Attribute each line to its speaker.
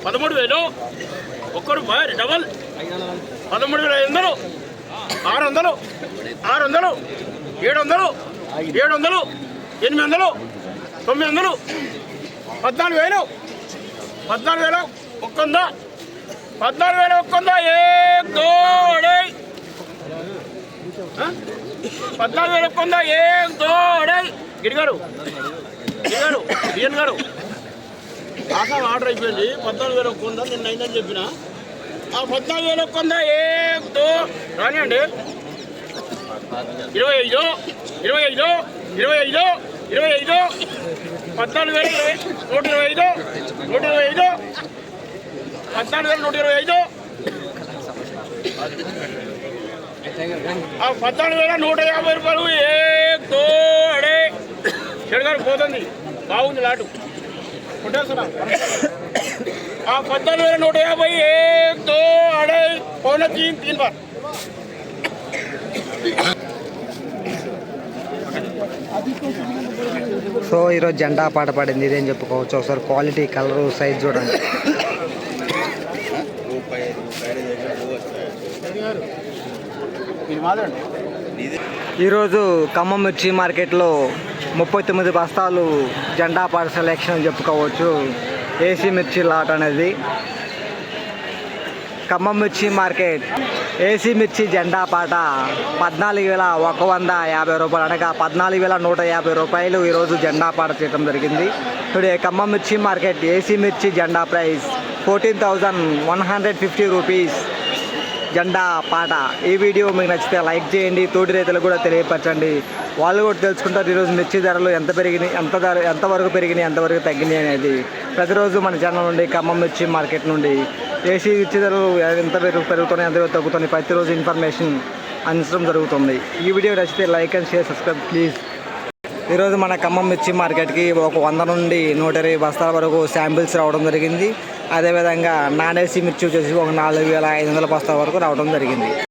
Speaker 1: 13,000 ఒక్క రూపాయి double 13,500 600 600 700 700 800 900 14,000 14,000 ఒక్కొందా 14,000 ఒక్కొందా 1 2 14,000 ఒక్కొందా 1 2 గిరిగారు B N గారు ఆసాం ఆర్డర్ అయిపోయింది 14,000 ఒక్కొందా నేను అయిందని చెప్పిన ఆ 14,000 ఒక్కొందా 1 2 రానియండి 25 25 25 25 14,000 125 125 14,125 14,150 రూపాయలు తోడే చెడుగారు పోతుంది బాగుంది లాటు కొట్టేస్తున్నా 14,150 తోడే పౌన 3 బార్
Speaker 2: సో ఈరోజు జెండా పాట పడింది ఇదేం చెప్పుకోవచ్చు. ఒకసారి క్వాలిటీ కలరు సైజ్ చూడండి. ఈరోజు ఖమ్మం మిర్చి మార్కెట్లో 39 బస్తాలు జెండా పాట సెలెక్షన్ చెప్పుకోవచ్చు. ఏసీ మిర్చి లాట్ అనేది ఖమ్మం మిర్చి మార్కెట్ ఏసీ మిర్చి జెండా పాట 14,150 రూపాయలు అనగా 14,150 రూపాయలు ఈరోజు జెండా పాట చేయడం జరిగింది. టుడే ఖమ్మం మిర్చి మార్కెట్ ఏసీ మిర్చి జెండా ప్రైస్ 14,150 రూపీస్ జెండా పాట. ఈ వీడియో మీకు నచ్చితే లైక్ చేయండి, తోటి రైతులకు కూడా తెలియపరచండి. వాళ్ళు కూడా తెలుసుకుంటారు ఈరోజు మిర్చి ధరలు ఎంత పెరిగినాయి, ఎంతవరకు పెరిగినాయి, ఎంతవరకు తగ్గినాయి అనేది. ప్రతిరోజు మన ఛానల్ నుండి ఖమ్మం మిర్చి మార్కెట్ నుండి ఏసీ మిర్చి ధరలు ఎంత పెరుగుతున్నాయి, ఎంత తగ్గుతున్నాయి ప్రతిరోజు ఇన్ఫర్మేషన్ అందించడం జరుగుతుంది. ఈ వీడియో నచ్చితే like and share, subscribe please. ఈరోజు మన ఖమ్మం మిర్చి మార్కెట్కి ఒక 100 నుండి 120 బస్తాల వరకు శాంపిల్స్ రావడం జరిగింది. అదేవిధంగా నాన్ ఏసీ మిర్చి వచ్చేసి ఒక 4,500 బస్తాల వరకు రావడం జరిగింది.